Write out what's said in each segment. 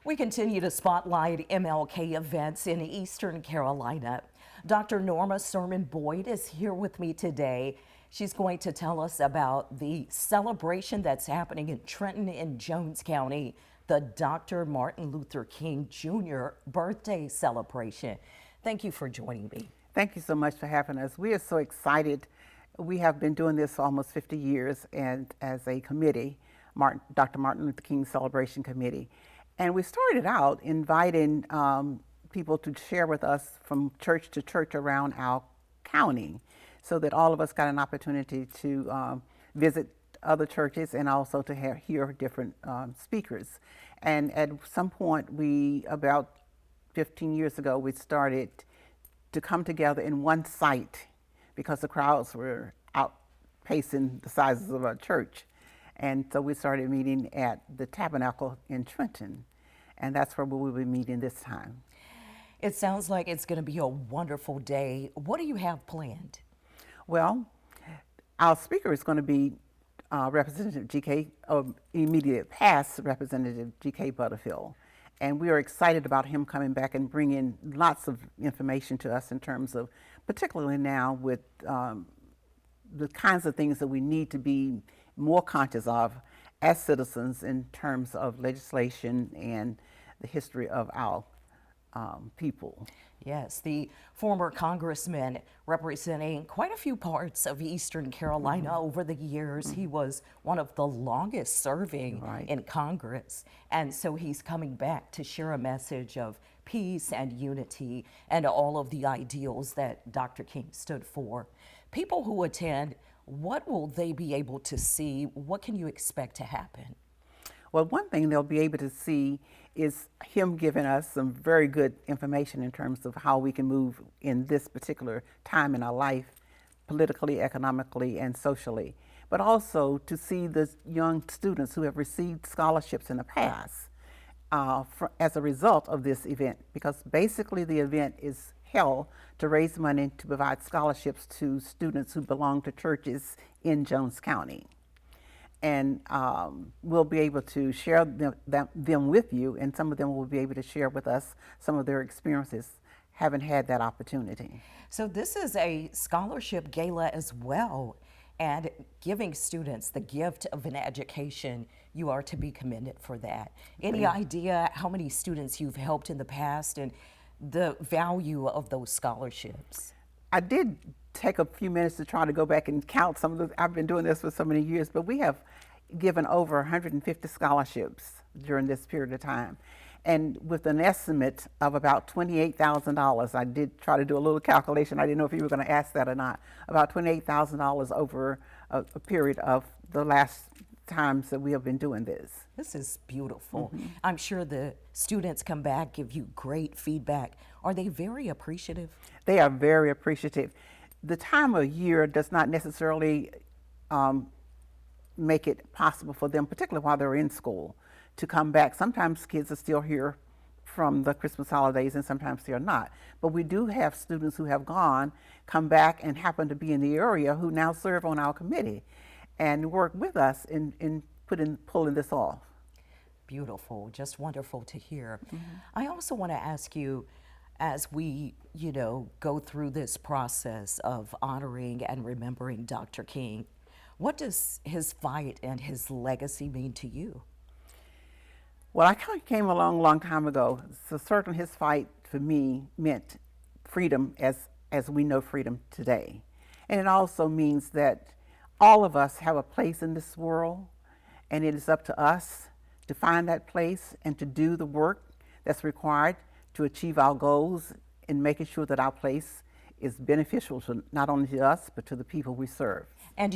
We continue to spotlight MLK events in Eastern Carolina. Dr. Norma Sermon-Boyd is here with me today. She's going to tell us about the celebration that's happening in Trenton in Jones County, the Dr. Martin Luther King Jr. birthday celebration. Thank you for joining me. Thank you so much for having us. We are so excited. We have been doing this for almost 50 years and as a committee, Dr. Martin Luther King Celebration Committee. And we started out inviting people to share with us from church to church around our county so that all of us got an opportunity to visit other churches and also to hear different speakers. And at some point, about 15 years ago, we started to come together in one site because the crowds were outpacing the sizes of our church. And so we started meeting at the Tabernacle in Trenton, and that's where we will be meeting this time. It sounds like it's going to be a wonderful day. What do you have planned? Well, our speaker is going to be Representative G.K., immediate past Representative G.K. Butterfield. And we are excited about him coming back and bringing lots of information to us in terms of, particularly now with the kinds of things that we need to be more conscious of as citizens in terms of legislation and the history of our people. Yes, the former congressman representing quite a few parts of Eastern Carolina over the years. He was one of the longest serving in Congress. And so he's coming back to share a message of peace and unity and all of the ideals that Dr. King stood for. People who attend, what will they be able to see? What can you expect to happen? Well, one thing they'll be able to see is him giving us some very good information in terms of how we can move in this particular time in our life, politically, economically, and socially. But also to see the young students who have received scholarships in the past as a result of this event, because basically the event is held to raise money to provide scholarships to students who belong to churches in Jones County. And we'll be able to share them with you, and some of them will be able to share with us some of their experiences having had that opportunity. So this is a scholarship gala as well, and giving students the gift of an education. You are to be commended for that. Any idea how many students you've helped in the past and the value of those scholarships? I did take a few minutes to try to go back and count some of those. I've been doing this for so many years, but we have given over 150 scholarships during this period of time. And with an estimate of about $28,000, I did try to do a little calculation. I didn't know if you were going to ask that or not. About $28,000 over a period of the last times that we have been doing this. This is beautiful. I'm sure the students come back, give you great feedback. Are they very appreciative? They are very appreciative. The time of year does not necessarily make it possible for them, particularly while they're in school, to come back. Sometimes kids are still here from the Christmas holidays and sometimes they are not. But we do have students who have come back and happen to be in the area who now serve on our committee and work with us in pulling this off. Beautiful, just wonderful to hear. I also want to ask you, as we, go through this process of honoring and remembering Dr. King, what does his fight and his legacy mean to you? Well, I kind of came along a long time ago, so certainly his fight for me meant freedom as we know freedom today. And it also means that all of us have a place in this world, and it is up to us to find that place and to do the work that's required to achieve our goals in making sure that our place is beneficial to not only to us, but to the people we serve. And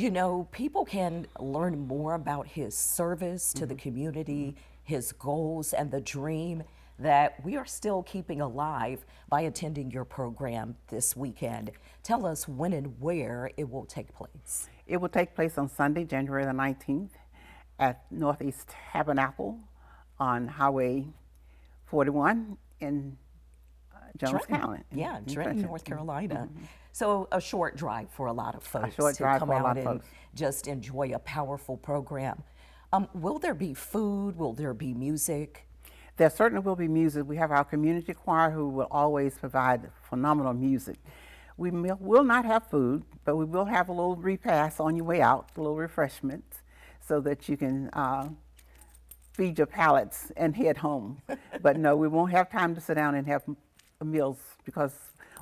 people can learn more about his service to the community, his goals, and the dream that we are still keeping alive by attending your program this weekend. Tell us when and where it will take place. It will take place on Sunday, January the 19th at Northeast Tabernacle on Highway 41 in Jones County. Yeah, Trenton, North Carolina. So a short drive for a lot of folks to come out and just enjoy a powerful program. Will there be food? Will there be music? There certainly will be music. We have our community choir who will always provide phenomenal music. We will not have food, but we will have a little repast on your way out, a little refreshments, so that you can feed your palates and head home. But no, we won't have time to sit down and have meals because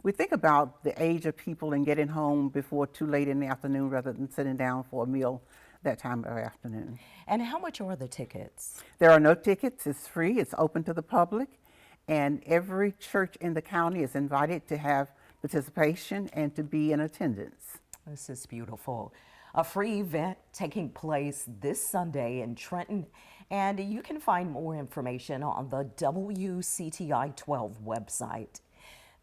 we think about the age of people and getting home before too late in the afternoon rather than sitting down for a meal that time of afternoon. And how much are the tickets? There are no tickets. It's free. It's open to the public. And every church in the county is invited to have participation and to be in attendance. This is beautiful. A free event taking place this Sunday in Trenton, and you can find more information on the WCTI 12 website.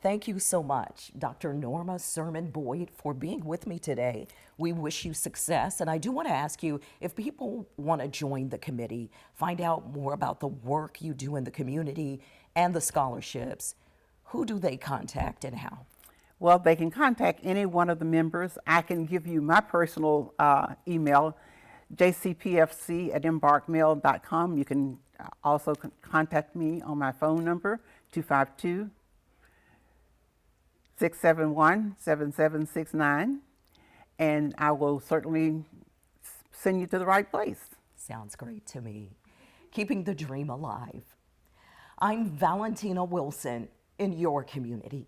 Thank you so much, Dr. Norma Sermon-Boyd, for being with me today. We wish you success, and I do want to ask you, if people want to join the committee, find out more about the work you do in the community and the scholarships, who do they contact and how? Well, they can contact any one of the members. I can give you my personal email, jcpfc@embarkmail.com. You can also contact me on my phone number, 252-671-7769, and I will certainly send you to the right place. Sounds great to me. Keeping the dream alive. I'm Valentina Wilson in your community.